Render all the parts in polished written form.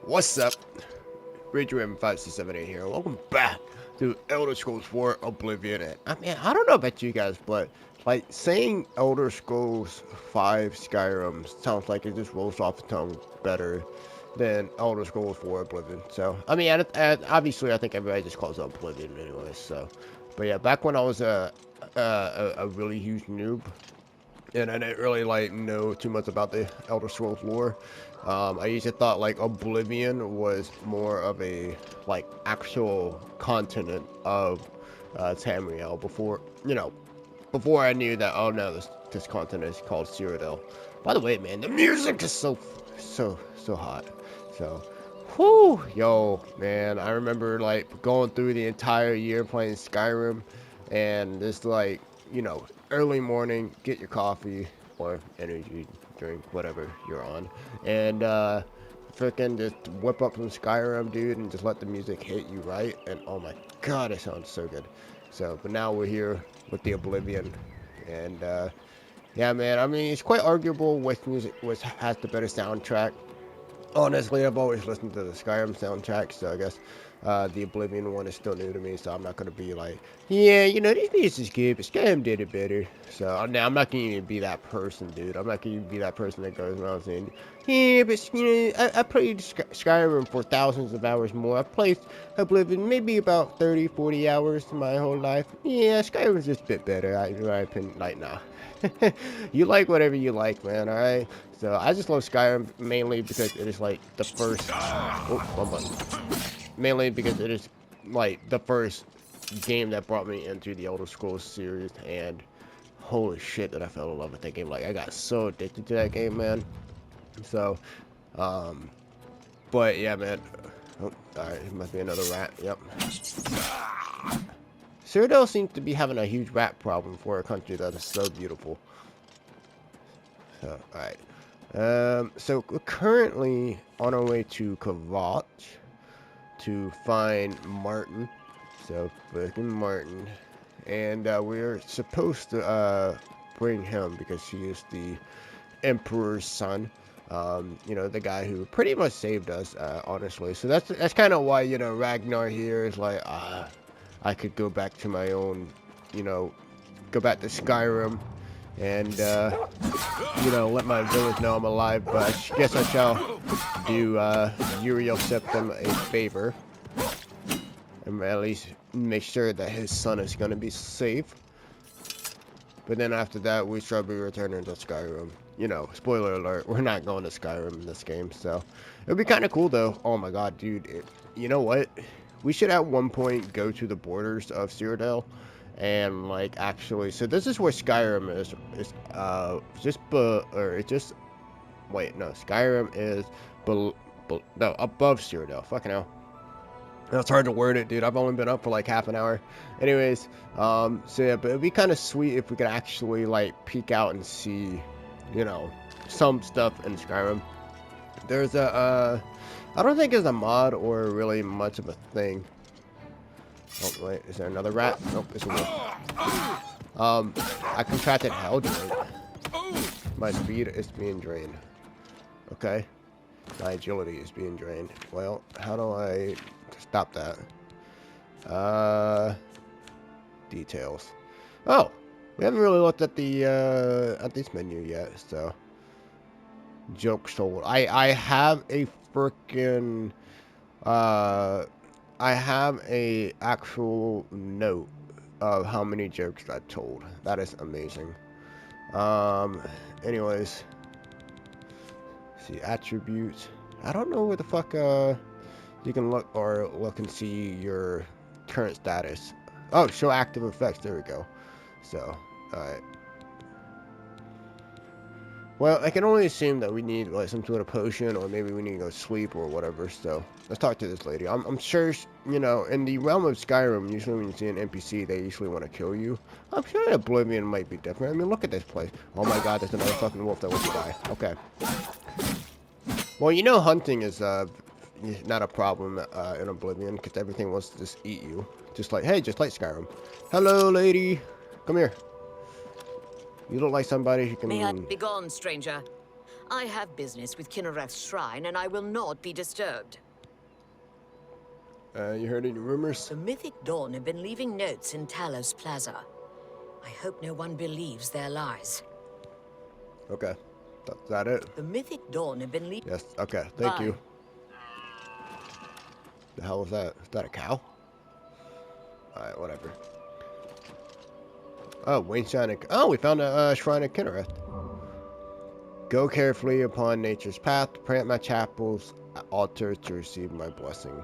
What's up? RidgeRim5678 here. Welcome back to Elder Scrolls 4 Oblivion. And, I don't know about you guys, but like saying Elder Scrolls 5 Skyrim sounds like it just rolls off the tongue better than Elder Scrolls 4 Oblivion. So, obviously I think everybody just calls it Oblivion anyway. So, but yeah, back when I was a really huge noob, and I didn't really like know too much about the Elder Scrolls lore. I used to thought like Oblivion was more of a like actual continent of Tamriel before I knew that, oh no, this continent is called Cyrodiil. By the way, man, the music is so hot. So, whoo, yo, man, I remember like going through the entire year playing Skyrim, and this like early morning, get your coffee or energy drink, whatever you're on, and freaking just whip up from Skyrim, dude, and just let the music hit you right. And oh my god, it sounds so good. So, but now we're here with the Oblivion, and yeah, man. I mean, it's quite arguable which has the better soundtrack. Honestly, I've always listened to the Skyrim soundtrack, so I guess the Oblivion one is still new to me, so I'm not going to be like, yeah, this music is good, but Skyrim did it better. So now I'm not going to even be that person, dude. I'm not going to be that person that goes around saying, yeah, but, I played Skyrim for thousands of hours more. I've played Oblivion maybe about 30, 40 hours my whole life. Yeah, Skyrim's just a bit better, in my opinion. Like, nah. You like whatever you like, man, alright? So I just love Skyrim mainly because it is like the first. Oh, one button. Mainly because it is like the first game that brought me into the Elder Scrolls series, and holy shit, that I fell in love with that game. Like I got so addicted to that game, man. So, but yeah, man. Oh, alright, it must be another rat. Yep. Cyrodiil seems to be having a huge rat problem for a country that is so beautiful. So, alright. So we're currently on our way to Kavat to find Martin. So, freaking Martin. And we're supposed to bring him because he is the Emperor's son. The guy who pretty much saved us, honestly. So that's kind of why, Ragnar here is like, I could go back to my own, go back to Skyrim and, let my village know I'm alive. But I guess I shall do Uriel Septim a favor and at least make sure that his son is going to be safe. But then after that, we shall be returning to Skyrim. Spoiler alert, we're not going to Skyrim in this game, so it'd be kind of cool though. Oh my god, dude, you know what? We should at one point go to the borders of Cyrodiil and like actually. So this is where Skyrim is. It's Skyrim is above Cyrodiil. Fucking hell. It's hard to word it, dude. I've only been up for like half an hour. Anyways, so yeah, but it'd be kind of sweet if we could actually like peek out and see, some stuff in Skyrim. There's I don't think there's a mod or really much of a thing. Oh wait, is there another rat? Nope, it's a wolf. I contracted hell drain. My speed is being drained. Okay. My agility is being drained. Well, how do I stop that? Details. Oh, we haven't really looked at the at this menu yet. So, joke sold. I have a freaking I have a actual note of how many jokes I've told. That is amazing. Anyways. See attributes. I don't know where the fuck you can look and see your current status. Oh, show active effects. There we go. So, alright. Well, I can only assume that we need like some sort of potion, or maybe we need to go sleep or whatever. So let's talk to this lady. I'm sure, in the realm of Skyrim, usually when you see an NPC, they usually want to kill you. I'm sure Oblivion might be different. I mean, look at this place. Oh my god, there's another fucking wolf that wants to die. Okay. Well, hunting is not a problem in Oblivion because everything wants to just eat you. Just like Skyrim. Hello, lady. Come here. You look like somebody who can... May I be gone, stranger? I have business with Kinnereth's shrine, and I will not be disturbed. You heard any rumors? The Mythic Dawn have been leaving notes in Talos Plaza. I hope no one believes their lies. Okay. Is that it? The Mythic Dawn have been leaving... Yes. Okay. Thank you. The hell was that? Is that a cow? Alright, whatever. Oh, Wayne Shrine. Oh, we found a shrine of Kinnereth. Go carefully upon nature's path, plant my chapel's altar to receive my blessing.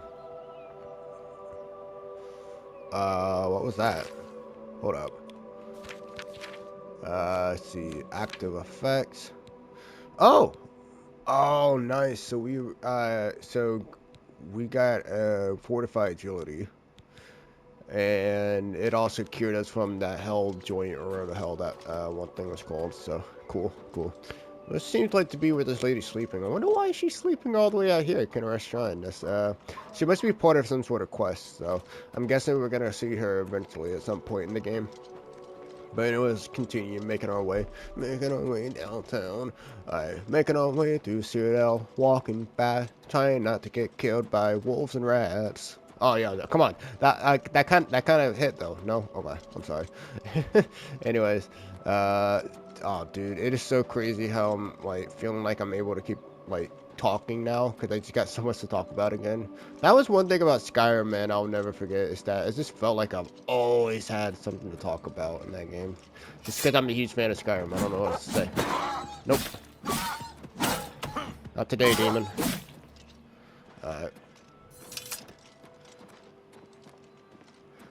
What was that? Hold up. Let's see. Active effects. Oh! Oh, nice. So we got fortified agility. And it also cured us from that hell joint, or whatever the hell that one thing was called. So, cool, cool. This seems like to be where this lady's sleeping. I wonder why she's sleeping all the way out here at Kinnereth's Shrine. She must be part of some sort of quest, so I'm guessing we're gonna see her eventually at some point in the game. But anyways, continue making our way downtown. Making our way through Citadel, walking fast, trying not to get killed by wolves and rats. Oh yeah, come on. That kind of hit though. No, okay, I'm sorry. Anyways, oh dude, it is so crazy how I'm like feeling like I'm able to keep like talking now because I just got so much to talk about again. That was one thing about Skyrim, man. I'll never forget is that it just felt like I've always had something to talk about in that game. Just because I'm a huge fan of Skyrim, I don't know what to say. Nope. Not today, demon. Alright.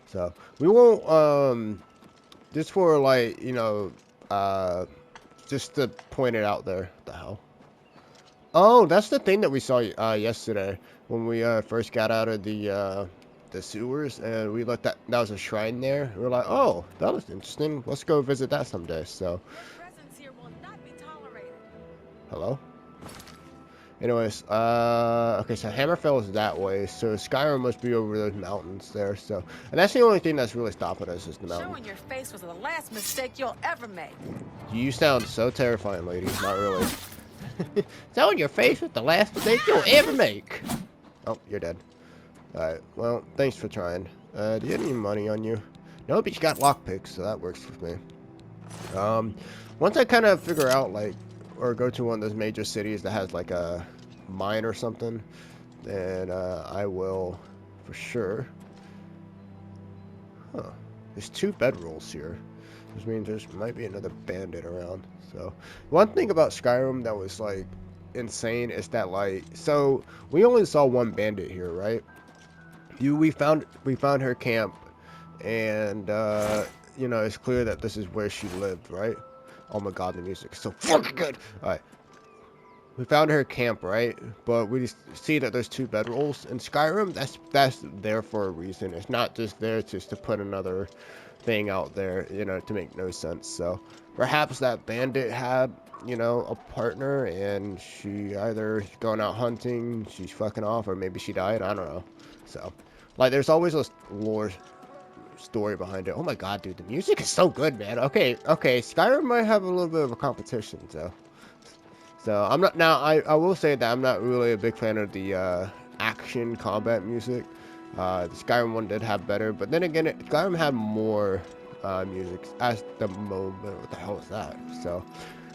So we won't just for like, you know, just to point it out there. What the hell? Oh, that's the thing that we saw yesterday when we first got out of the sewers, and we looked at that was a shrine there. We were like, oh, that looks interesting. Let's go visit that someday. So, hello. Anyways, okay, so Hammerfell is that way, so Skyrim must be over those mountains there, so, and that's the only thing that's really stopping us is the mountain. Showing your face was the last mistake you'll ever make. You sound so terrifying, lady. Not really. Showing your face was the last mistake you'll ever make. Oh, you're dead. Alright, well, thanks for trying. Do you have any money on you? No, but you got lockpicks, so that works with me. Once I kind of figure out, like, or go to one of those major cities that has like a mine or something, then I will for sure. Huh. There's 2 bedrolls here, which means there might be another bandit around. So one thing about Skyrim that was like insane is that like, so we only saw one bandit here, right? We found her camp, and you know, it's clear that this is where she lived, right? Oh my god, the music is so fucking good. Alright. We found her camp, right? But we see that there's 2 bedrolls. In Skyrim, that's there for a reason. It's not just there just to put another thing out there, you know, to make no sense. So perhaps that bandit had, you know, a partner, and she either going out hunting, she's fucking off, or maybe she died. I don't know. So, like, there's always a lore story behind it. Oh my god, dude, the music is so good, man. Okay, Skyrim might have a little bit of a competition, so I'm not, now I will say that I'm not really a big fan of the action combat music. The Skyrim one did have better, but then again, Skyrim had more music at the moment. What the hell is that? So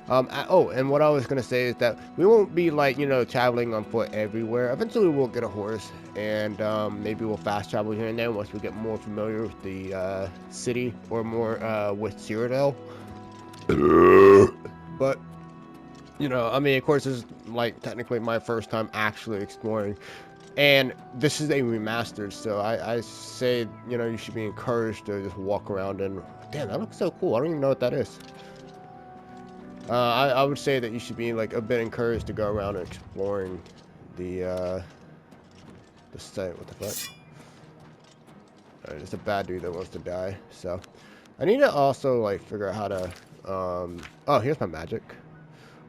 oh, and what I was gonna say is that we won't be, like, you know, traveling on foot everywhere. Eventually we'll get a horse, and maybe we'll fast travel here and there once we get more familiar with the city, or more with Cyrodiil. But you know, I mean, of course, this is like technically my first time actually exploring, and this is a remastered, so I say, you know, you should be encouraged to just walk around and, damn, that looks so cool. I don't even know what that is. I would say that you should be like a bit encouraged to go around and exploring the site. What the fuck? Alright, it's a bad dude that wants to die. So I need to also like figure out how to oh, here's my magic.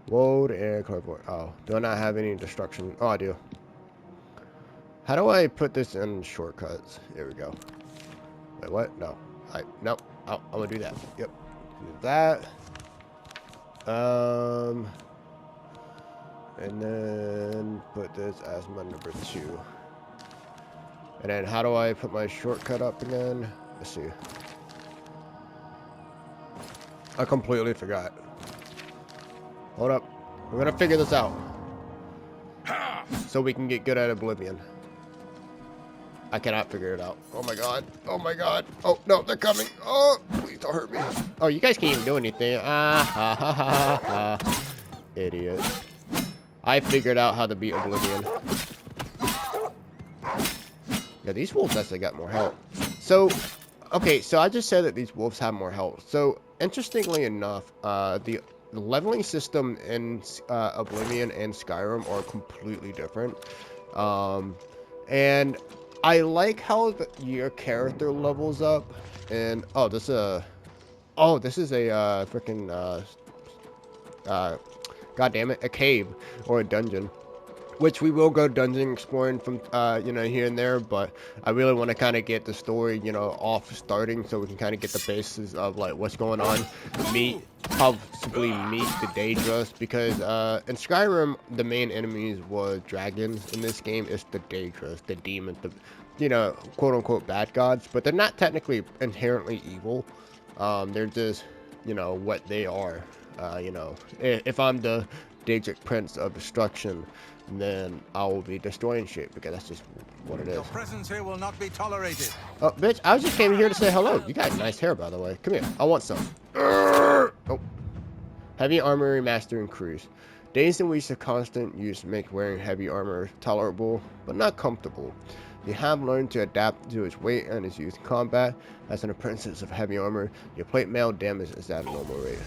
Load and cardboard. Oh, do I not have any destruction? Oh, I do. How do I put this in shortcuts? Here we go. Wait, what? No. Nope. Oh, I'm gonna do that. Yep. Do that. And then put this as my number 2. And then how do I put my shortcut up again? Let's see. I completely forgot. Hold up. We're gonna figure this out. So we can get good at Oblivion. I cannot figure it out. Oh my god. Oh my god. Oh no, they're coming. Oh, please don't hurt me. Oh, you guys can't even do anything. Ah, ha, ha, ha, ha. Idiot. I figured out how to beat Oblivion. Yeah, these wolves actually got more health. So, okay, so I just said that these wolves have more health. So, interestingly enough, the leveling system in Oblivion and Skyrim are completely different. And I like how your character levels up. And, oh, this is a freaking, god damn it, a cave or a dungeon. Which we will go dungeon exploring from, here and there, but I really want to kind of get the story, off starting so we can kind of get the basis of, like, what's going on, possibly meet the Daedrus, because, in Skyrim, the main enemies were dragons. In this game, it's the Daedrus, the demons, the, quote-unquote bad gods, but they're not technically inherently evil. They're just, what they are. If I'm the Daedric Prince of Destruction, then I will be destroying shit, because that's just what it is. Your presence here will not be tolerated. Oh, bitch, I just came here to say hello. You got nice hair, by the way. Come here. I want some. Oh. Heavy armor remaster and cruise. Days and weeks of constant use make wearing heavy armor tolerable, but not comfortable. You have learned to adapt to its weight and its use in combat. As an apprentice of heavy armor, your plate mail damage is at a normal rate.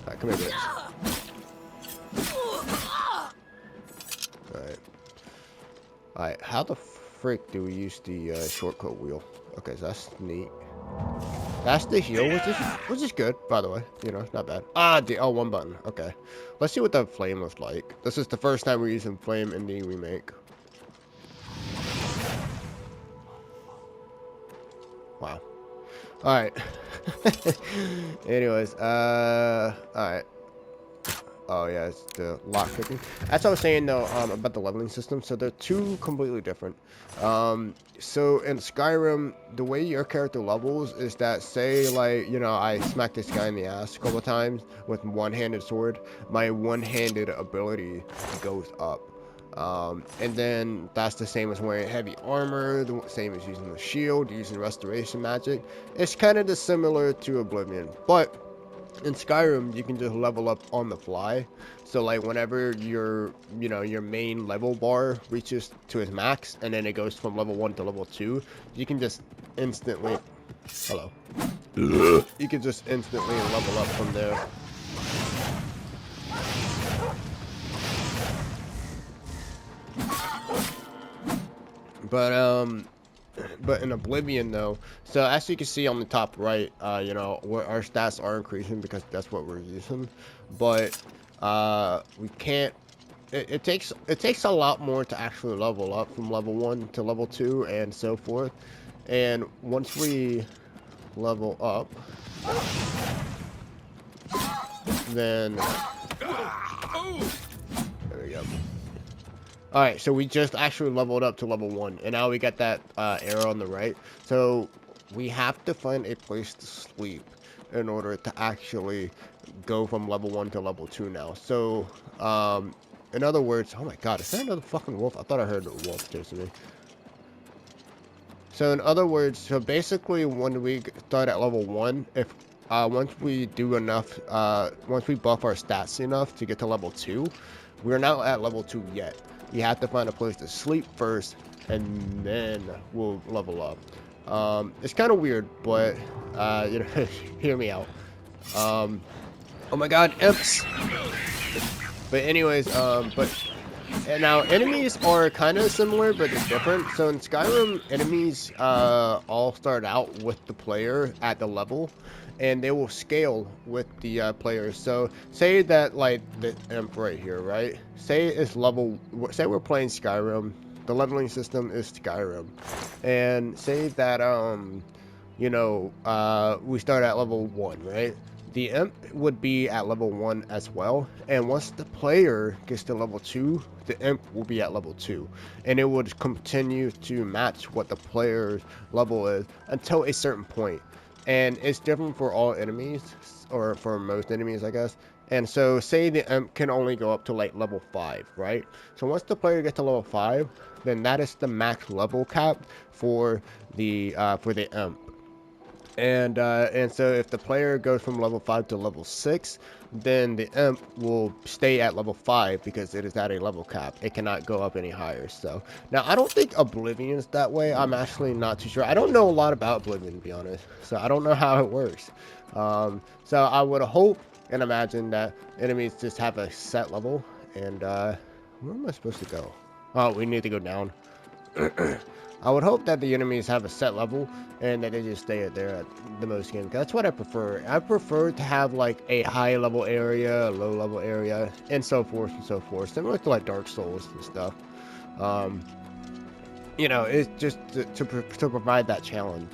Alright, come here, bitch. Alright, how the frick do we use the shortcut wheel? Okay, so that's neat. That's the heal, which is good, by the way. It's not bad. Ah, the L1 button. Okay. Let's see what the flame looks like. This is the first time we're using flame in the remake. Wow. Alright. Anyways, alright. Oh yeah, it's the lock picking. That's what I was saying though, about the leveling system. So they're two completely different. So in Skyrim, the way your character levels is that, say like, I smack this guy in the ass a couple of times with one-handed sword, my one-handed ability goes up. And then that's the same as wearing heavy armor, the same as using the shield, using restoration magic. It's kind of similar to Oblivion, but in Skyrim, you can just level up on the fly. So like whenever your main level bar reaches to its max, and then it goes from level 1 to level 2, you can just instantly, you can just instantly level up from there. But in Oblivion though, so as you can see on the top right, our stats are increasing because that's what we're using, but we can't. It takes a lot more to actually level up from level 1 to level 2 and so forth. And once we level up, then there we go. Alright, so we just actually leveled up to level 1, and now we got that arrow on the right. So we have to find a place to sleep in order to actually go from level 1 to level 2 now. So, in other words, oh my god, is that another fucking wolf? I thought I heard a wolf chasing me. So in other words, so basically when we start at level 1, if once we do enough, once we buff our stats enough to get to level 2, we're not at level 2 yet. You have to find a place to sleep first, and then we'll level up. It's kind of weird, but hear me out. Oh my god, imps! But anyways, and now enemies are kind of similar, but they're different. So in Skyrim, enemies all start out with the player at the level, and they will scale with the players. So say that like the imp right here, right? Say it's level. Say we're playing Skyrim. The leveling system is Skyrim, and say that we start at level 1, right? the imp would be at level 1 as well, and once the player gets to level 2, the imp will be at level 2, and it would continue to match what the player's level is until a certain point. And it's different for all enemies, or for most enemies, I guess. And so say the imp can only go up to like level 5, right? So once the player gets to level 5, then that is the max level cap for the imp. And so if the player goes from level 5 to level 6, then the imp will stay at level 5 because it is at a level cap. It cannot go up any higher. So now I don't think Oblivion is that way. I'm actually not too sure. I don't know a lot about Oblivion, to be honest. So I don't know how it works. So I would hope and imagine that enemies just have a set level. And where am I supposed to go? Oh, we need to go down. I would hope that the enemies have a set level and that they just stay there at the most game. That's what I prefer. I prefer to have like a high level area, a low level area, and so forth and so forth. Similar to like Dark Souls and stuff. You know, it's just to provide that challenge.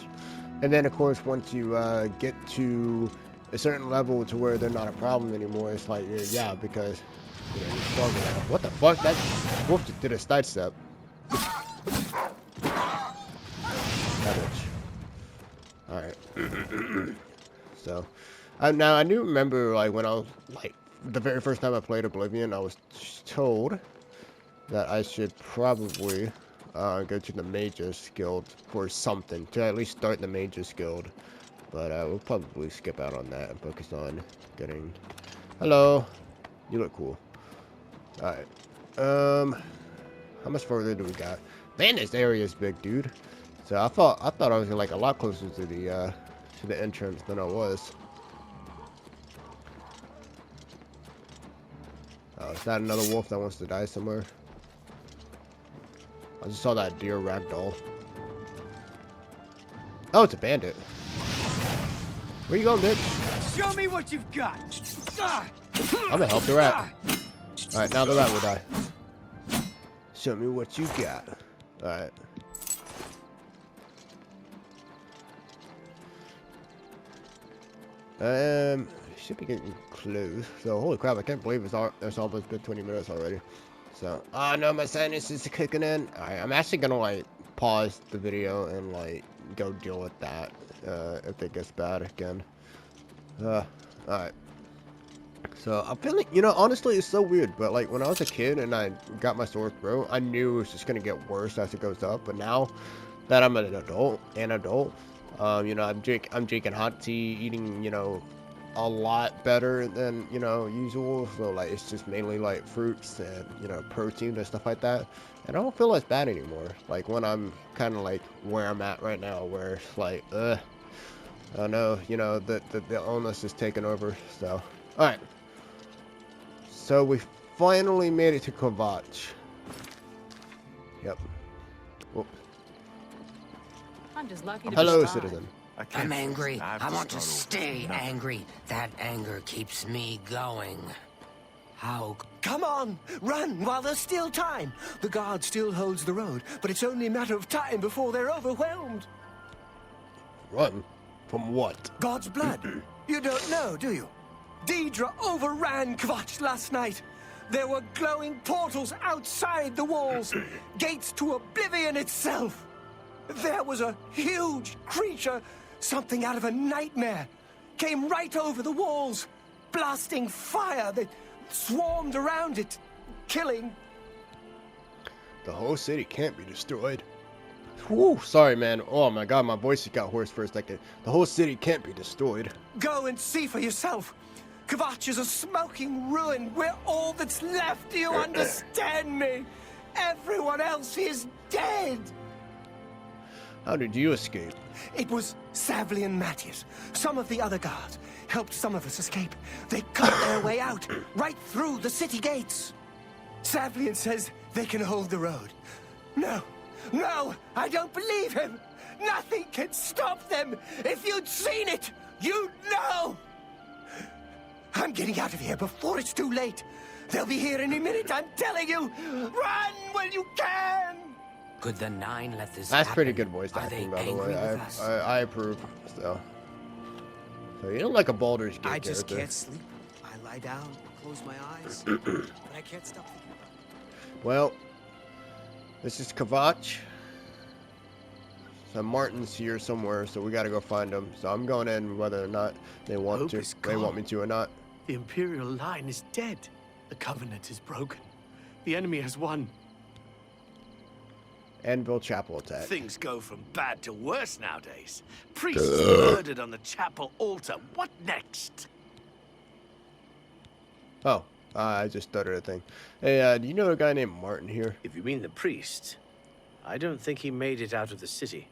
And then of course, once you get to a certain level to where they're not a problem anymore, it's like, yeah, because you know, you're stronger now. What the fuck? That wolf just did a sidestep. Alright. So, now I do remember, like, when I was, like, the very first time I played Oblivion, I was told that I should probably go to the Mages Guild for something, to at least start the Mages Guild. But we'll probably skip out on that and focus on getting... Hello! You look cool. Alright. How much further do we got? Man, this area is big, dude. So I thought I was like a lot closer to the entrance than I was. Oh, is that another wolf that wants to die somewhere? I just saw that deer ragdoll. Oh, it's a bandit. Where you going, bitch? Show me what you've got. I'm gonna help the rat. All right, now the rat will die. Show me what you got. All right. Should be getting close. So, holy crap, I can't believe it's almost been 20 minutes already. So, oh no, my sinus is kicking in. Alright, I'm actually gonna, like, pause the video and, like, go deal with that, if it gets bad again. Alright. So, I'm feeling, you know, honestly, it's so weird, but, like, when I was a kid and I got my sore throat, I knew it was just gonna get worse as it goes up, but now that I'm an adult, you know, I'm drinking hot tea, eating, you know, a lot better than, you know, usual. So like, it's just mainly like fruits and, you know, protein and stuff like that. And I don't feel as bad anymore. Like when I'm kind of like where I'm at right now, where it's like, I don't know, you know, the illness is taking over. So, all right. So we finally made it to Kvatch. Yep. Whoop. I'm just lucky to Hello, be alive. citizen. I'm angry. I want to stay angry. That anger keeps me going. How? Come on, run while there's still time. The guard still holds the road, but it's only a matter of time before they're overwhelmed. Run? From what? God's blood. You don't know, do you? Deidre overran Kvatch last night. There were glowing portals outside the walls, gates to Oblivion itself. There was a huge creature, something out of a nightmare, came right over the walls, blasting fire that swarmed around it, killing. The whole city can't be destroyed. Whew, sorry, man. Oh my god, my voice just got hoarse for a second. The whole city can't be destroyed. Go and see for yourself. Kvatch is a smoking ruin. We're all that's left. Do you understand me? Everyone else is dead. How did you escape? It was Savli and Matthias. Some of the other guards helped some of us escape. They cut their way out, right through the city gates. Savlian says they can hold the road. No, I don't believe him. Nothing can stop them. If you'd seen it, you'd know. I'm getting out of here before it's too late. They'll be here any minute, I'm telling you. Run when you can. Could the Nine let this That's happen? pretty good voice Are they acting, by the angry way. with us? I approve. So, So you don't like a Baldur's Gate I just character. can't sleep. I lie down, close my eyes, but I can't stop thinking about it. Well, this is Kvatch. So Martin's here somewhere, so we gotta go find him. So I'm going in whether or not they want Hope is they want gone. me to or not. The Imperial line is dead. The Covenant is broken. The enemy has won. Anvil Chapel attack. Things go from bad to worse nowadays. Priests murdered on the chapel altar. What next? Oh, I just stuttered a thing. Hey, do you know a guy named Martin here? If you mean the priest, I don't think he made it out of the city.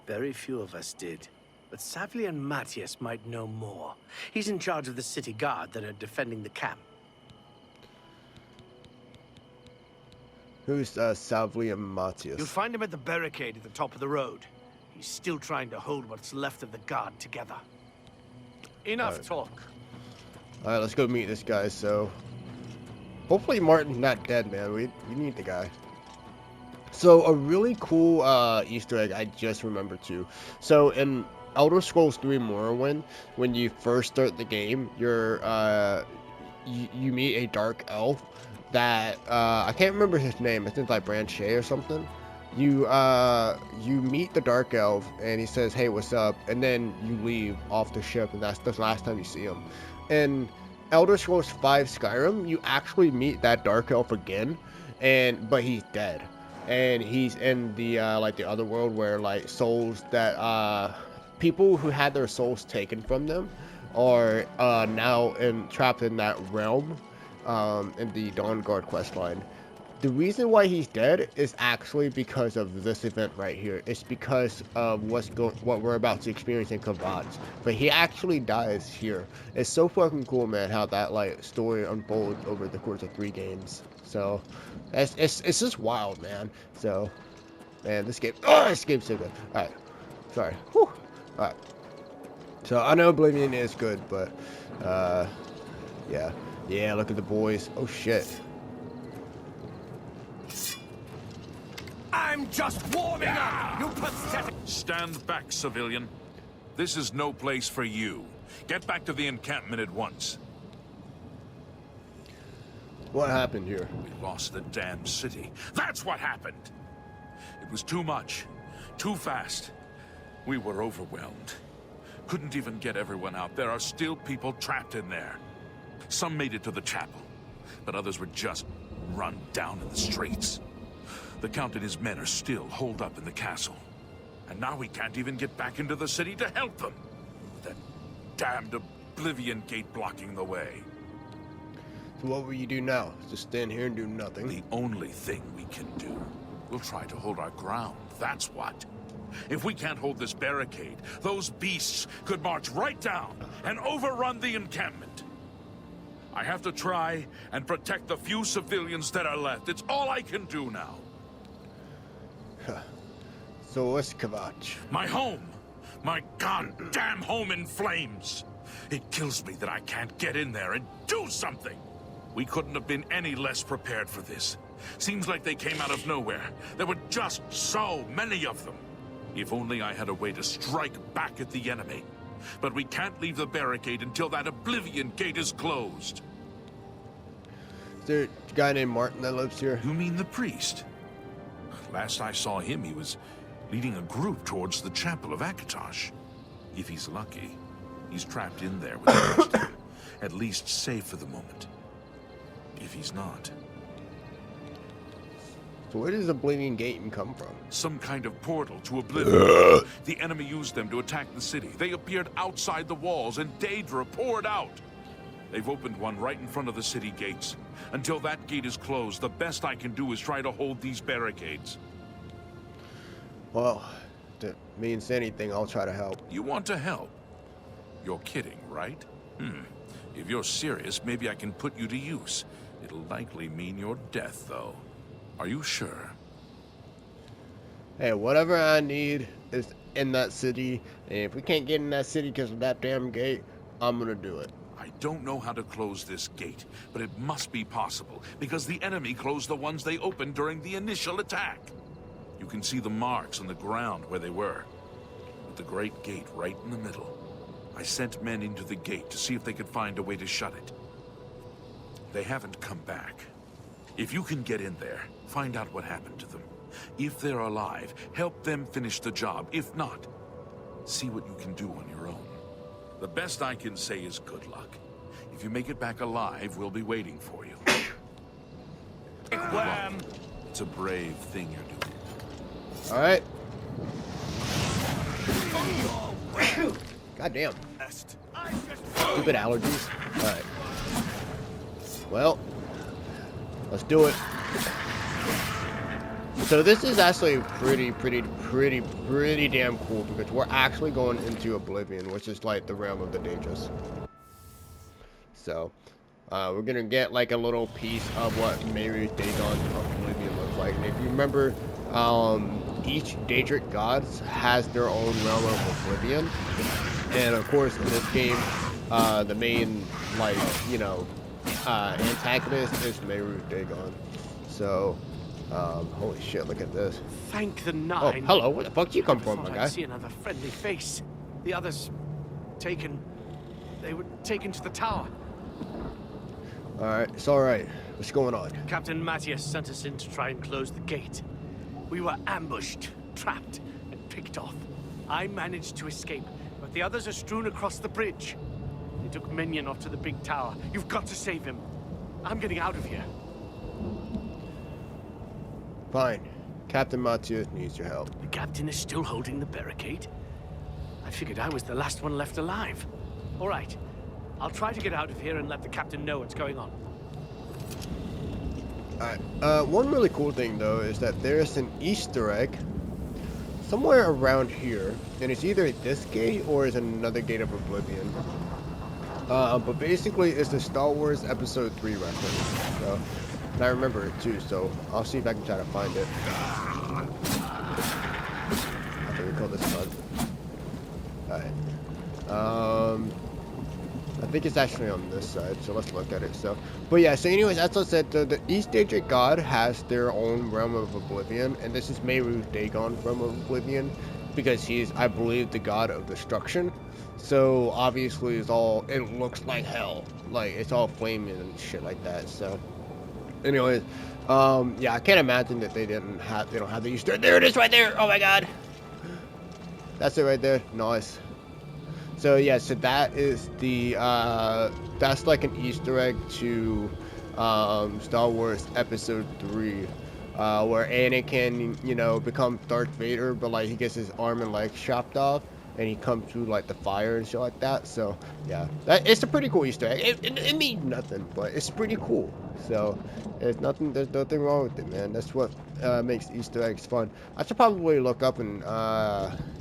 Very few of us did. But Savlian Matthias might know more. He's in charge of the city guard that are defending the camp. Who's Savlian Matthias? You'll find him at the barricade at the top of the road. He's still trying to hold what's left of the guard together. Enough talk. Alright, let's go meet this guy, so... Hopefully Martin's not dead, man. We need the guy. So, a really cool Easter egg I just remembered too. So, in Elder Scrolls 3 Morrowind, when you first start the game, you're, you meet a dark elf that, I can't remember his name. I think it's like Branche or something. You meet the dark elf, and he says, hey, what's up? And then you leave off the ship, and that's the last time you see him. In Elder Scrolls 5 Skyrim, you actually meet that dark elf again, but he's dead. And he's in the, like, the other world where, like, souls that, people who had their souls taken from them are, now trapped in that realm, in the Dawnguard questline. The reason why he's dead is actually because of this event right here. It's because of what we're about to experience in Kvatch. But he actually dies here. It's so fucking cool, man, how that, like, story unfolds over the course of 3 games. So, it's just wild, man. So, man, this game's so good. Alright. Sorry. Whew. Alright. So, I know Oblivion is good, but, yeah. Yeah, look at the boys. Oh, shit. I'm just warming up, you pathetic... Stand back, civilian. This is no place for you. Get back to the encampment at once. What happened here? We lost the damn city. That's what happened! It was too much. Too fast. We were overwhelmed. Couldn't even get everyone out. There are still people trapped in there. Some made it to the chapel, but others were just run down in the streets. The Count and his men are still holed up in the castle. And now we can't even get back into the city to help them. With that damned Oblivion gate blocking the way. So what will you do now? Just stand here and do nothing? The only thing we can do. We'll try to hold our ground, that's what. If we can't hold this barricade, those beasts could march right down and overrun the encampment. I have to try and protect the few civilians that are left. It's all I can do now. So what's Kvatch? My home! My goddamn home in flames! It kills me that I can't get in there and do something! We couldn't have been any less prepared for this. Seems like they came out of nowhere. There were just so many of them. If only I had a way to strike back at the enemy. But we can't leave the barricade until that Oblivion gate is closed. Is there a guy named Martin that lives here? You mean the priest? Last I saw him, he was leading a group towards the chapel of Akatosh. If he's lucky, he's trapped in there with the rest of them. At least safe for the moment. If he's not... So where does Oblivion Gate come from? Some kind of portal to Oblivion. The enemy used them to attack the city. They appeared outside the walls, and Daedra poured out. They've opened one right in front of the city gates. Until that gate is closed, the best I can do is try to hold these barricades. Well, if it means anything, I'll try to help. You want to help? You're kidding, right? If you're serious, maybe I can put you to use. It'll likely mean your death, though. Are you sure? Hey, whatever I need is in that city, and if we can't get in that city because of that damn gate, I'm gonna do it. I don't know how to close this gate, but it must be possible, because the enemy closed the ones they opened during the initial attack. You can see the marks on the ground where they were, with the great gate right in the middle. I sent men into the gate to see if they could find a way to shut it. They haven't come back. If you can get in there, find out what happened to them. If they're alive, help them finish the job. If not, see what you can do on your own. The best I can say is good luck. If you make it back alive, we'll be waiting for you. Wham! It's a brave thing you're doing. All right. God damn. Stupid allergies. All right. Well, let's do it. So this is actually pretty damn cool because we're actually going into Oblivion, which is like the realm of the dangerous. So, we're gonna get like a little piece of what Mary Dagon Oblivion looks like. And if you remember, each Daedric gods has their own realm of Oblivion. And of course, in this game, the main, like, you know, antagonist is Mary Dagon. So, holy shit, look at this. Thank the Oh, nine. hello, where the fuck did you come from, my I'd guy? see another friendly face. The others taken. They were taken to the tower. Alright, it's alright. What's going on? Captain Matthias sent us in to try and close the gate. We were ambushed, trapped, and picked off. I managed to escape, but the others are strewn across the bridge. They took Minion off to the big tower. You've got to save him. I'm getting out of here. Fine. Captain Matthias needs your help. The captain is still holding the barricade. I figured I was the last one left alive. All right. I'll try to get out of here and let the captain know what's going on. Alright, one really cool thing though is that there's an Easter egg somewhere around here, and it's either this gate or it's another gate of Oblivion. But basically it's the Star Wars Episode 3 reference. So, and I remember it too, so I'll see if I can try to find it. I think we call this fun. Alright. I think it's actually on this side, so let's look at it. So, but yeah, so anyways, as I said, the East Daedric God has their own realm of Oblivion, and this is Mehru's Dagon realm of Oblivion, because he's, I believe, the god of destruction. So obviously, it looks like hell, like it's all flaming and shit like that. So, anyways, yeah, I can't imagine that they don't have the Easter. There it is, right there. Oh my god, that's it right there. Nice. So yeah, so that is the that's like an Easter egg to Star Wars Episode 3, where Anakin, you know, becomes Darth Vader, but like he gets his arm and leg chopped off, and he comes through like the fire and shit like that. So yeah, it's a pretty cool Easter egg. It means nothing, but it's pretty cool. So there's nothing wrong with it, man. That's what makes Easter eggs fun. I should probably look up and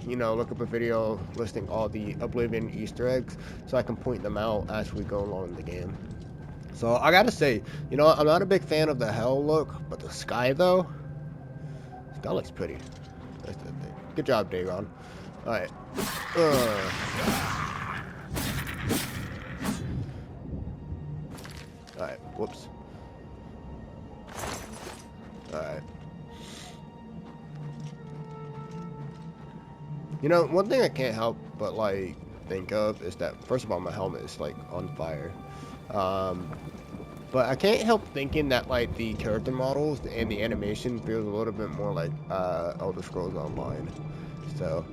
you know, look up a video listing all the Oblivion Easter eggs so I can point them out as we go along in the game. So I gotta say, you know, I'm not a big fan of the hell look, but the sky though, the sky looks pretty. That's the thing. Good job, Dagon. All right. All right. Whoops. All right. You know, one thing I can't help but like think of is that first of all, my helmet is like on fire. But I can't help thinking that like the character models and the animation feels a little bit more like Elder Scrolls Online. So,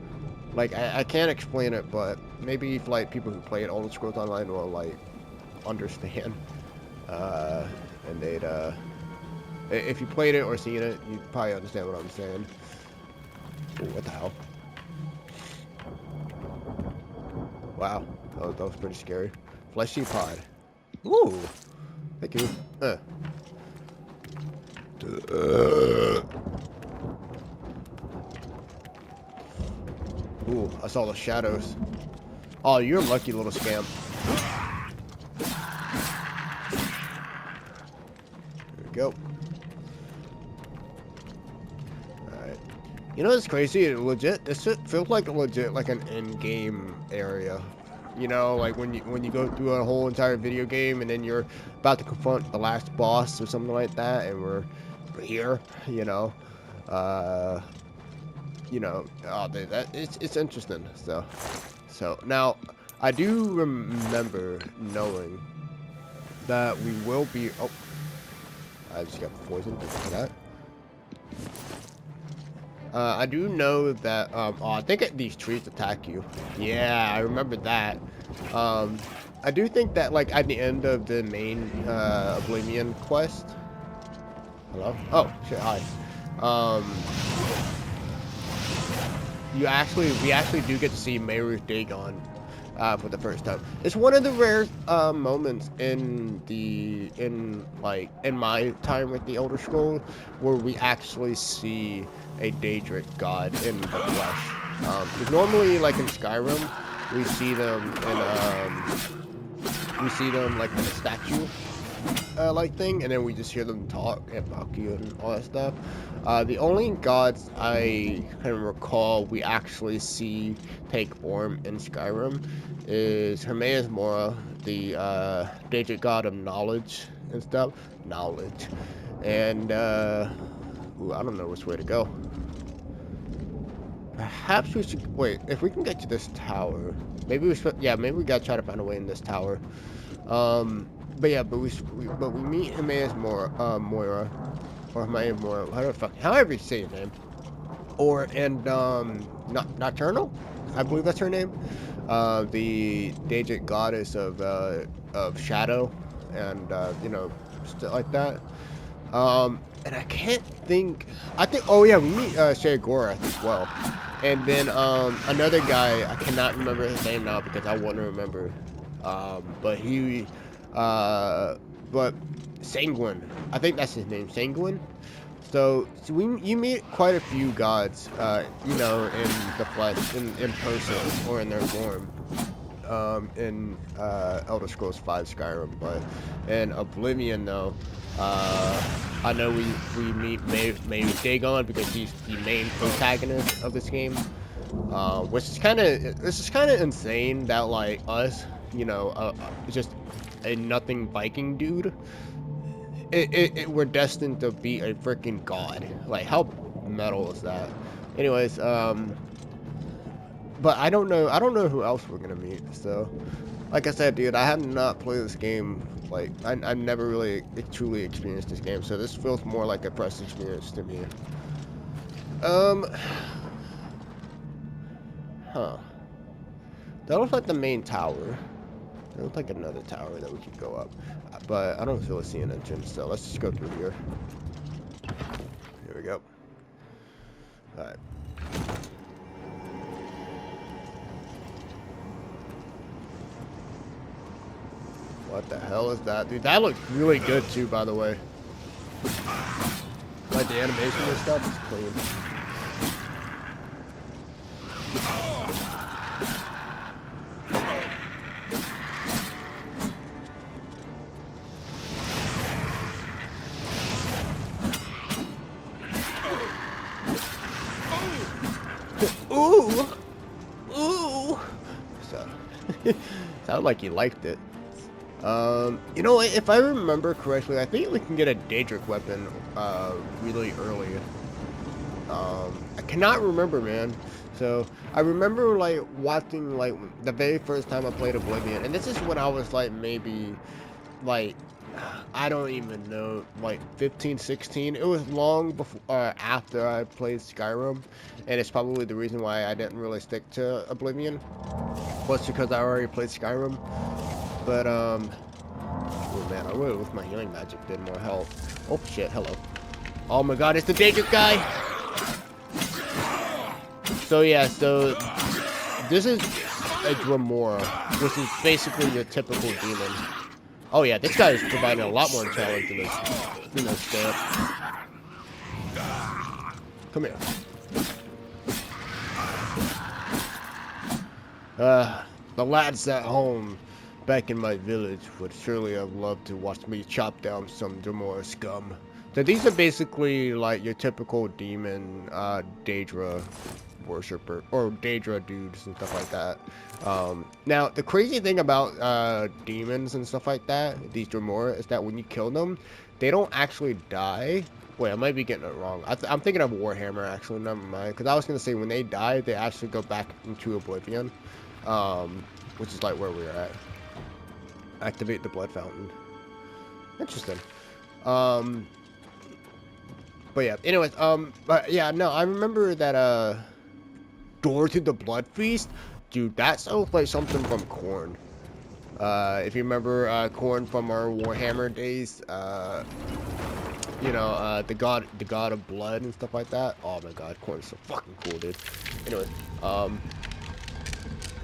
like I can't explain it, but maybe if like people who play Elder Scrolls Online will like understand, and they'd if you played it or seen it, you'd probably understand what I'm saying. Ooh, what the hell? Wow, that was pretty scary. Fleshy pod. Ooh, thank you. Ooh, I saw the shadows. Oh, you're a lucky little scamp. There we go. Alright. You know what's crazy? Legit, this feels like like an in-game area. You know, like when you go through a whole entire video game and then you're about to confront the last boss or something like that, and we're here. You know, it's interesting. So now I do remember knowing that we will be. Oh, I just got poisoned. Thank you for that. I do know that. Oh, I think these trees attack you. Yeah, I remember that. I do think that like at the end of the main Oblivion quest. Hello. Oh shit. Hi. Um, we actually do get to see Meru's Dagon for the first time. It's one of the rare moments in my time with the Elder Scrolls where we actually see a Daedric god in the flesh. Because normally, like in Skyrim, we see them like in a statue like thing, and then we just hear them talk and Valkyrie and all that stuff. The only gods I can recall we actually see take form in Skyrim is Hermaeus Mora, the Daedric god of knowledge and stuff. Knowledge. And ooh, I don't know which way to go. Perhaps we should wait. If we can get to this tower, maybe we should. Yeah, maybe we gotta try to find a way in this tower. But yeah, but we meet Hermaeus Moira, or Hermaeus Moira, however you say your name, Nocturnal, I believe that's her name, the Daedric goddess of shadow, and you know, stuff like that. And I can't think. I think. Oh yeah, we meet Gorath as well, and then another guy. I cannot remember his name now because I want to remember. But Sanguine. I think that's his name, Sanguine. So you meet quite a few gods, you know, in the flesh, in person, or in their form, in Elder Scrolls V Skyrim. But in Oblivion, though, I know we meet Dagon because he's the main protagonist of this game, which is kind of insane that like us, you know, just a nothing Viking dude. We're destined to be a freaking god. Like, how metal is that? Anyways, but I don't know who else we're gonna meet. So, like I said, dude, I have not played this game. Like, I never really truly experienced this game, so this feels more like a fresh experience to me. Huh. That looks like the main tower. There looks like another tower that we could go up. But I don't feel like seeing an entrance, so let's just go through here. Here we go. Alright. What the hell is that? Dude, that looks really good too, by the way. Like the animation and stuff is clean. Ooh! Ooh! Sounded like you liked it. You know, if I remember correctly, I think we can get a Daedric weapon, really early. I cannot remember, man. So, I remember, like, watching, like, the very first time I played Oblivion, and this is when I was, like, maybe, like, I don't even know, like 15, 16. It was long before, after I played Skyrim, and it's probably the reason why I didn't really stick to Oblivion. Was because I already played Skyrim. But oh man, I really wish my healing magic did more health. Oh shit, hello. Oh my god, it's the Daedric guy. So yeah, so this is a Dremora, which is basically your typical demon. Oh yeah, this guy is providing a lot more challenge than this stamp. Come here. The lads at home back in my village would surely have loved to watch me chop down some Dremora scum. So these are basically like your typical demon Daedra worshiper, or Daedra dudes and stuff like that. Now, the crazy thing about demons and stuff like that, these Dremora, is that when you kill them, they don't actually die. Wait, I might be getting it wrong. I'm thinking of Warhammer, actually, never mind. Because I was going to say, when they die, they actually go back into Oblivion. which is like where we're at. Activate the blood fountain. Interesting. But yeah, anyways, but yeah, no, I remember that, door to the blood feast, dude, that sounds like something from Korn. If you remember, Korn from our Warhammer days, you know, the god of blood and stuff like that. Oh my god, Korn is so fucking cool, dude. Anyways,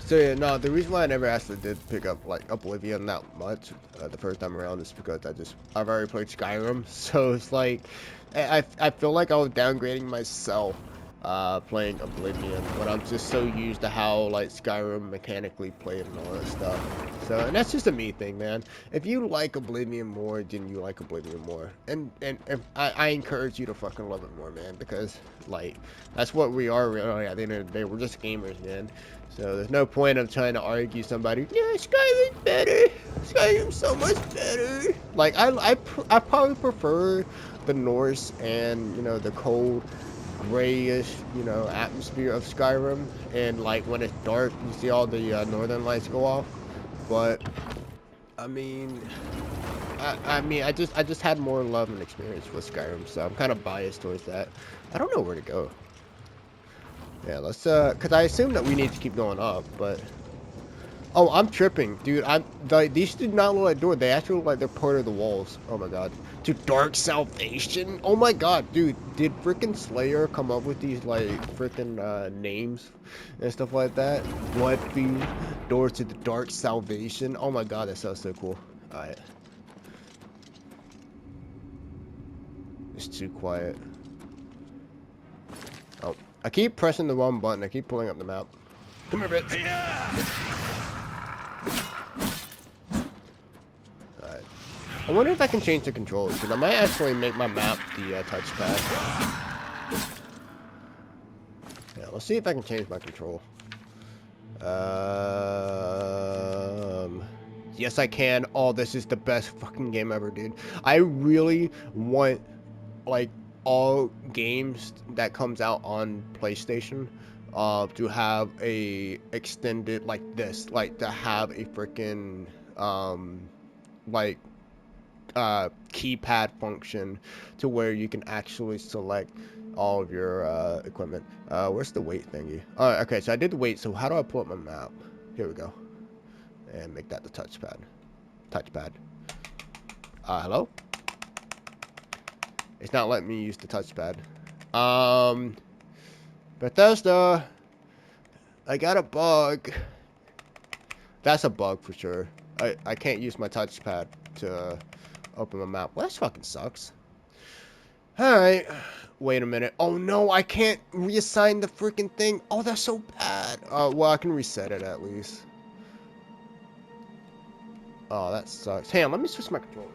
so yeah, no, the reason why I never actually did pick up like Oblivion that much the first time around is because I've already played Skyrim, so it's like I feel like I was downgrading myself playing Oblivion when I'm just so used to how like Skyrim mechanically played and all that stuff. So, and that's just a me thing, man. If you like Oblivion more, then you like Oblivion more, and I encourage you to fucking love it more, man, because like that's what we are really at the end of the day. We're just gamers, man. So there's no point of trying to argue somebody, yeah, Skyrim's better. Skyrim's so much better. Like I probably prefer the Norse and, you know, the cold, grayish, you know, atmosphere of Skyrim, and like when it's dark, you see all the northern lights go off. But I mean, I just had more love and experience with Skyrim, so I'm kind of biased towards that. I don't know where to go. Yeah, let's cause I assume that we need to keep going up, but oh, I'm tripping, dude. These did not look like doors. They actually look like they're part of the walls. Oh my god. Dude, Dark Salvation. Oh my god, dude. Did frickin' Slayer come up with these like frickin' names and stuff like that? Bloodfiend, Doors to the Dark Salvation. Oh my god, that sounds so cool. Alright. It's too quiet. Oh, I keep pressing the wrong button. I keep pulling up the map. Come here, bitch. Alright. I wonder if I can change the controls, because I might actually make my map the touchpad. Yeah, let's see if I can change my control. Yes, I can. Oh, this is the best fucking game ever, dude. I really want, like, all games that comes out on PlayStation to have a extended like this, like to have a freaking like keypad function to where you can actually select all of your equipment. Where's the weight thingy? Okay, so I did the weight, so how do I pull up my map? Here we go. And make that the touchpad. Hello? It's not letting me use the touchpad. Bethesda, I got a bug. That's a bug for sure. I can't use my touchpad to open the map. Well, that fucking sucks. Alright. Wait a minute. Oh no, I can't reassign the freaking thing. Oh, that's so bad. Well, I can reset it at least. Oh, that sucks. Hang on, let me switch my controller.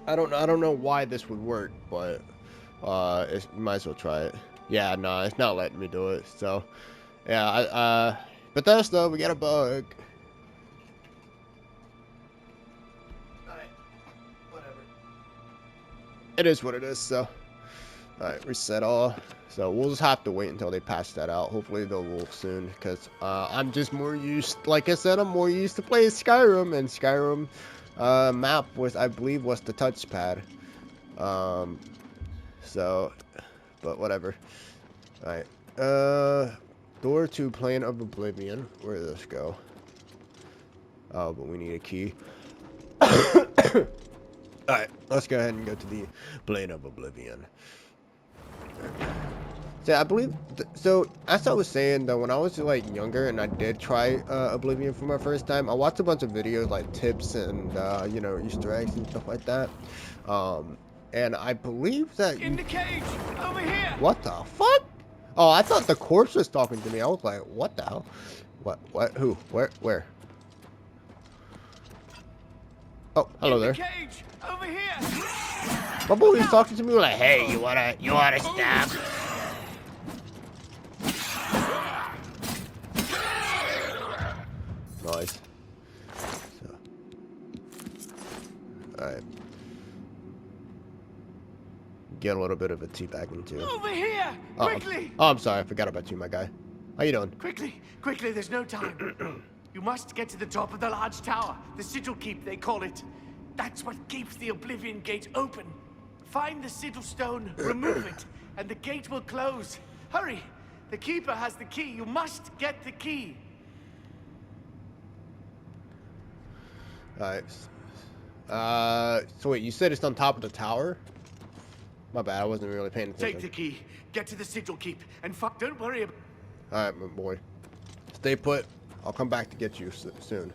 I don't know why this would work, but might as well try it. Yeah, no, it's not letting me do it. So, yeah, Bethesda, we got a bug. Alright, whatever. It is what it is, so. Alright, reset all. So, we'll just have to wait until they patch that out. Hopefully, they'll will soon, because I'm just more used, like I said, I'm more used to playing Skyrim, and Skyrim map was, I believe, was the touchpad. So, but whatever. Alright. Door to Plane of Oblivion. Where did this go? Oh, but we need a key. Alright, let's go ahead and go to the Plane of Oblivion. So I believe, so as I was saying though, when I was like younger and I did try Oblivion for my first time, I watched a bunch of videos like tips and you know, Easter eggs and stuff like that. And I believe that In the cage! Over here! What the fuck? Oh, I thought the corpse was talking to me. I was like, what the hell? What, who, where? Oh, hello there. Cage! Over here! My boy was talking to me like, hey, you wanna stab? Nice. So. Alright. Get a little bit of a teabagging too. Over here! Quickly! Oh, I'm sorry. I forgot about you, my guy. How you doing? Quickly! Quickly, there's no time. You must get to the top of the large tower. The sigil keep, they call it. That's what keeps the Oblivion gate open. Find the sigil stone, remove it, and the gate will close. Hurry! The keeper has the key. You must get the key. Alright. So wait, you said it's on top of the tower? My bad, I wasn't really paying attention. Take the key, get to the sigil keep, and don't worry about... Alright, my boy. Stay put. I'll come back to get you soon.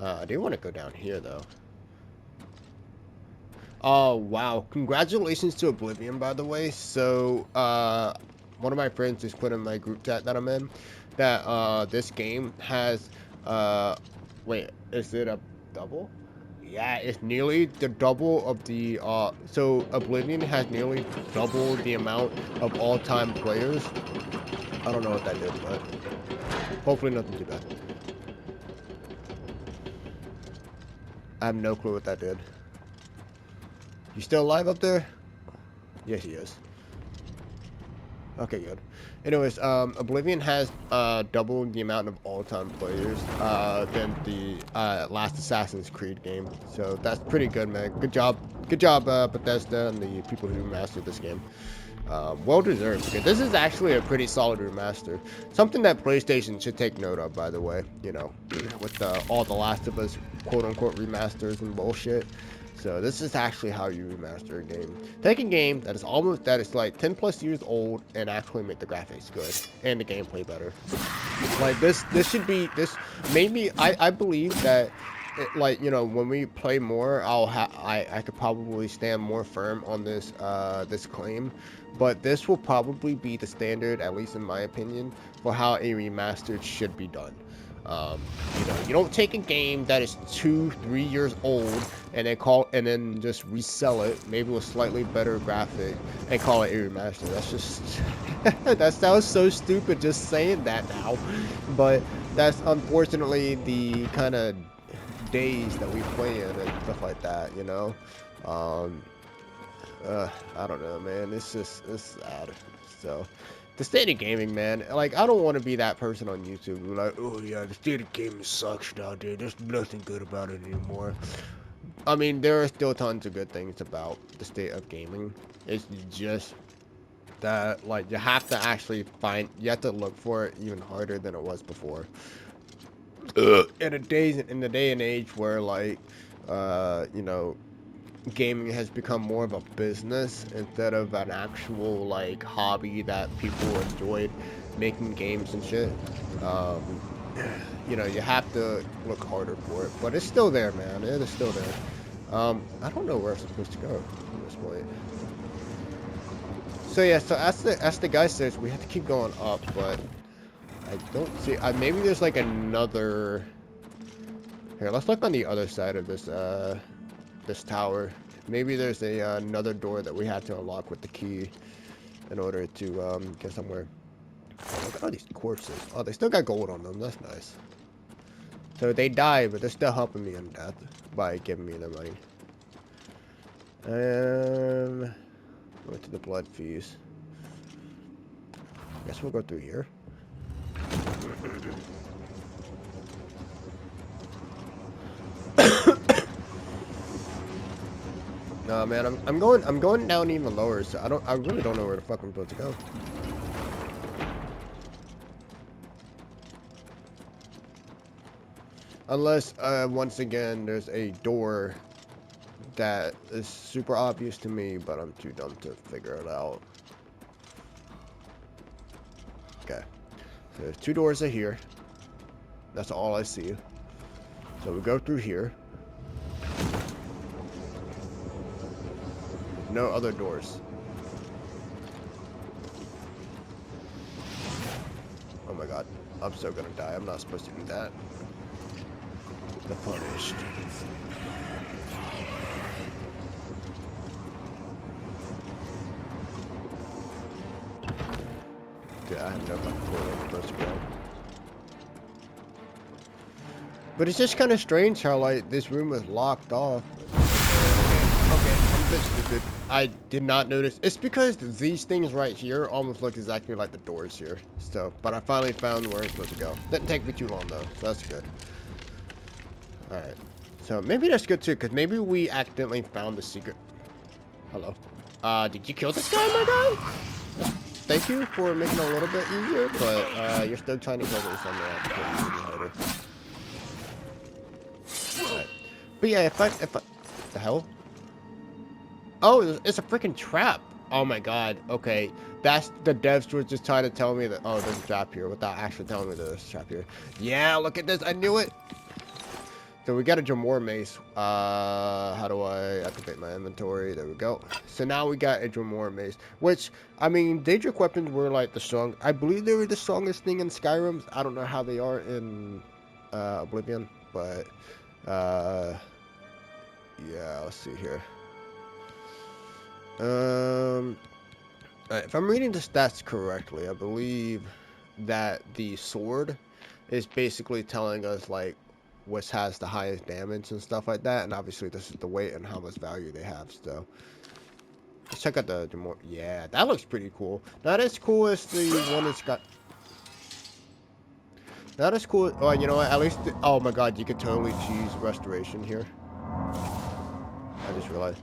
I do want to go down here, though. Oh, wow. Congratulations to Oblivion, by the way. So, one of my friends just put in my group chat that I'm in that, this game has, wait, is it a double? Yeah, it's nearly the double of the, so Oblivion has nearly double the amount of all-time players. I don't know what that did, but hopefully nothing too bad. I have no clue what that did. You still alive up there? Yes, he is. Okay, good. Anyways, Oblivion has double the amount of all-time players than the last Assassin's Creed game. So that's pretty good, man. Good job, Bethesda and the people who remastered this game. Well deserved, because this is actually a pretty solid remaster. Something that PlayStation should take note of, by the way. You know, with all the Last of Us quote-unquote remasters and bullshit. So this is actually how you remaster a game. Take a game that is like 10 plus years old and actually make the graphics good and the gameplay better. Like this should be this. Maybe I believe that. Like, you know, when we play more, I could probably stand more firm on this this claim, but this will probably be the standard, at least in my opinion, for how a remastered should be done. You know, you don't take a game that is 2-3 years old and then just resell it, maybe with slightly better graphic, and call it a remaster. That's just that sounds so stupid just saying that now, but that's unfortunately the kind of days that we play in and stuff like that, you know. I don't know, man. It's sad. So the state of gaming, man, like, I don't want to be that person on YouTube who's like, oh yeah, the state of gaming sucks now, dude. There's nothing good about it anymore. I mean, there are still tons of good things about the state of gaming. It's just that, like, you have to actually you have to look for it even harder than it was before. In the day and age where, like, you know, gaming has become more of a business instead of an actual, like, hobby that people enjoyed making games and shit. You know, you have to look harder for it, but it's still there, man. It is still there. I don't know where I'm supposed to go at this point. So yeah, so as the guy says, we have to keep going up, but I don't see. Maybe there's like another. Here, let's look on the other side of this this tower. Maybe there's another door that we have to unlock with the key in order to get somewhere. Look at all these corpses. Oh, they still got gold on them. That's nice. So they die, but they're still helping me in death by giving me their money. Go to the blood feast. Guess we'll go through here. No, man, I'm going down even lower, so I really don't know where the fuck I'm supposed to go. Unless once again there's a door that is super obvious to me, but I'm too dumb to figure it out. Okay. So there's two doors are here. That's all I see. So we go through here. No other doors. Oh my god. I'm so gonna die. I'm not supposed to do that. The punished. Yeah, I have no fucking clue where I'm supposed to go. But it's just kind of strange how, like, this room was locked off. Okay, I'm a bit stupid. I did not notice. It's because these things right here almost look exactly like the doors here. So, but I finally found where it's supposed to go. Didn't take me too long though, so that's good. Alright. So maybe that's good too, because maybe we accidentally found the secret. Hello. Did you kill this guy, my guy? Thank you for making it a little bit easier, but you're still trying to kill this on the Alright. But yeah, if I the hell? Oh, it's a freaking trap. Oh my god. Okay. That's the devs were just trying to tell me that, oh, there's a trap here without actually telling me there's a trap here. Yeah, look at this. I knew it. So we got a Jamor mace. How do I activate my inventory? There we go. So now we got a Jamor mace, which, I mean, Daedric weapons were like the strong. I believe they were the strongest thing in Skyrim. I don't know how they are in Oblivion, but yeah, let's see here. If I'm reading the stats correctly, I believe that the sword is basically telling us like which has the highest damage and stuff like that, and obviously this is the weight and how much value they have. So let's check out the more. Yeah, that looks pretty cool. Not as cool as the one that's got. Not as cool. Oh, you know what? At least. Oh my God, you could totally choose restoration here. I just realized.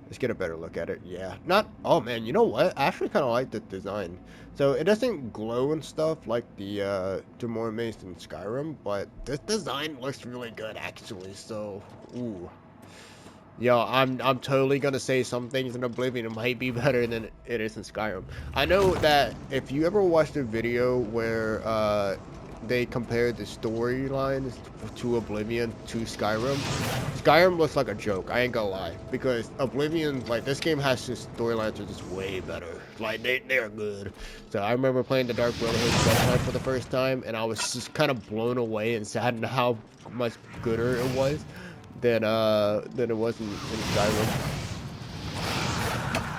Let's get a better look at it. Yeah. Not. Oh man, you know what? I actually kind of like the design. So it doesn't glow and stuff like the Jamor mace in Skyrim, but this design looks really good actually. So, ooh. Yo, I'm totally gonna say some things in Oblivion might be better than it is in Skyrim. I know that if you ever watched a video where they compared the storylines to Oblivion to Skyrim, Skyrim looks like a joke. I ain't gonna lie, because Oblivion, like, this game has just storylines that are just way better. Like they're good. So I remember playing the Dark Brotherhood Sunlight for the first time, and I was just kind of blown away and saddened how much gooder it was than it was in Skyrim.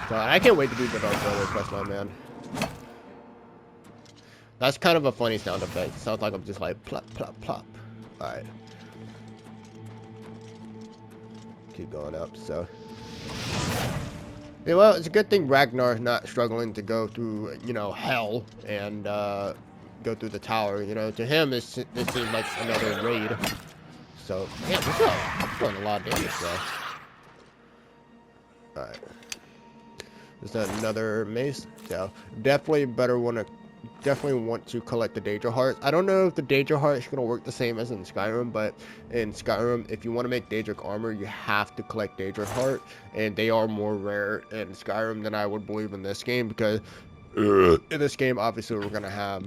So I can't wait to do the Dark Brotherhood quest line, man. That's kind of a funny sound effect. It sounds like I'm just like plop, plop, plop. Alright. Keep going up, so. Yeah, well, it's a good thing Ragnar's not struggling to go through, you know, hell and go through the tower. You know, to him, it seems like another raid. So, yeah, we're doing a lot of damage, though. Alright. Is that another mace? So, definitely want to collect the Daedra hearts. I don't know if the Daedra heart is going to work the same as in Skyrim, but in Skyrim, if you want to make Daedric armor, you have to collect Daedra heart, and they are more rare in Skyrim than I would believe in this game, because in this game, obviously, we're going to have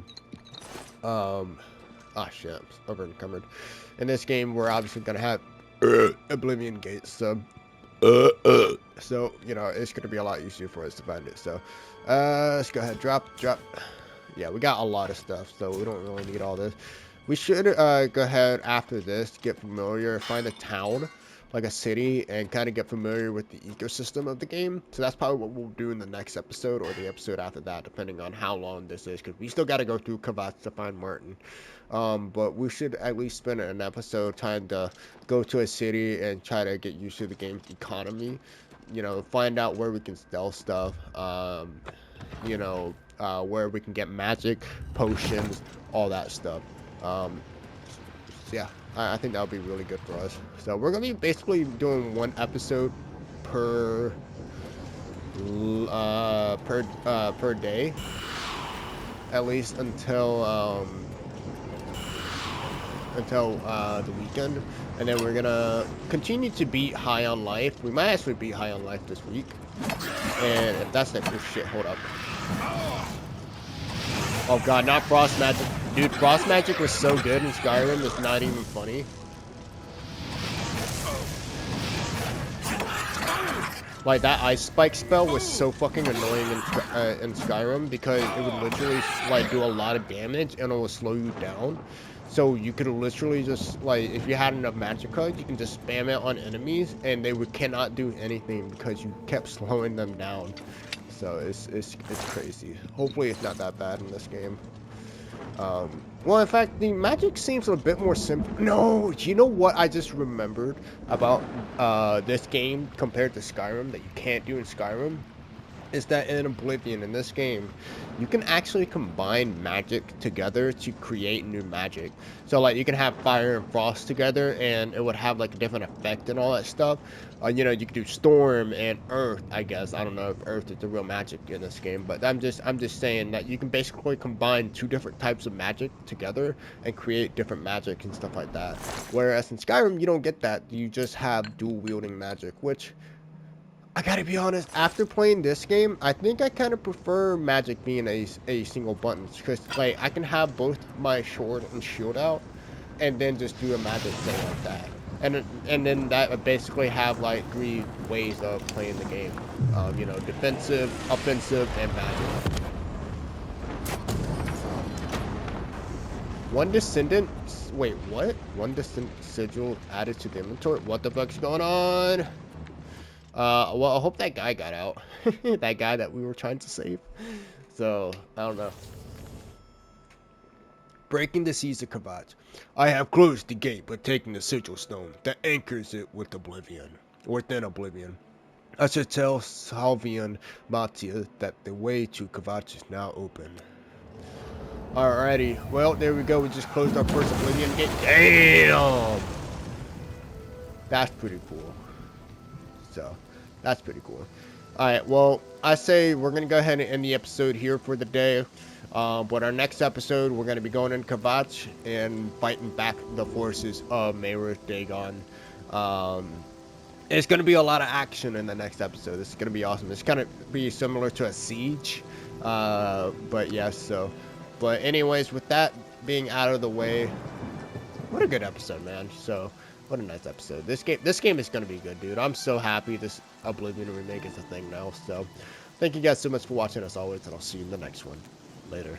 shit, I'm over encumbered. In this game, we're obviously going to have Oblivion gates, so you know, it's going to be a lot easier for us to find it. So let's go ahead, drop. Yeah, we got a lot of stuff, so we don't really need all this. We should go ahead after this, get familiar, find a town, like a city, and kind of get familiar with the ecosystem of the game. So that's probably what we'll do in the next episode, or the episode after that, depending on how long this is, because we still got to go through Kvatch to find Martin. But we should at least spend an episode trying to go to a city and try to get used to the game's economy. You know, find out where we can sell stuff, you know, where we can get magic, potions, all that stuff. So yeah, I think that would be really good for us. So we're gonna be basically doing one episode per day, at least until the weekend, and then we're gonna continue to beat High on Life. We might actually beat High on Life this week, and if that's the shit, hold up. Oh god, not Frost Magic. Dude, Frost Magic was so good in Skyrim, it's not even funny. Like, that Ice Spike spell was so fucking annoying in Skyrim, because it would literally, like, do a lot of damage, and it will slow you down. So you could literally just, like, if you had enough magic cards, you can just spam it on enemies, and they cannot do anything, because you kept slowing them down. So it's crazy. Hopefully it's not that bad in this game. Well, in fact, the magic seems a bit more simple. No, you know what I just remembered about this game compared to Skyrim that you can't do in Skyrim? Is that in Oblivion, in this game, you can actually combine magic together to create new magic. So like you can have fire and frost together and it would have like a different effect and all that stuff. You know, you could do storm and earth, I guess. I don't know if earth is the real magic in this game, but I'm just saying that you can basically combine two different types of magic together and create different magic and stuff like that. Whereas in Skyrim, you don't get that. You just have dual wielding magic, which I gotta be honest, after playing this game, I think I kind of prefer magic being a single button. Because, like, I can have both my sword and shield out, and then just do a magic thing like that. And then that would basically have, like, 3 ways of playing the game. You know, defensive, offensive, and magic. One descendant... Wait, what? One descendant sigil added to the inventory? What the fuck's going on? Well, I hope that guy got out. That guy that we were trying to save. So, I don't know. Breaking the seas of Kvatch. I have closed the gate, but taking the sigil stone that anchors it with Oblivion. Within Oblivion. I should tell Salvian Matia that the way to Kvatch is now open. Alrighty. Well, there we go. We just closed our first Oblivion gate. Damn! That's pretty cool. So, that's pretty cool. Alright, well, I say we're going to go ahead and end the episode here for the day. But our next episode, we're going to be going in Kvatch and fighting back the forces of Mayrith Dagon. It's going to be a lot of action in the next episode. This is going to be awesome. It's going to be similar to a siege. But yes, so. But anyways, with that being out of the way, what a good episode, man. So. What a nice episode. This game is going to be good, dude. I'm so happy this Oblivion remake is a thing now. So, thank you guys so much for watching as always, and I'll see you in the next one. Later.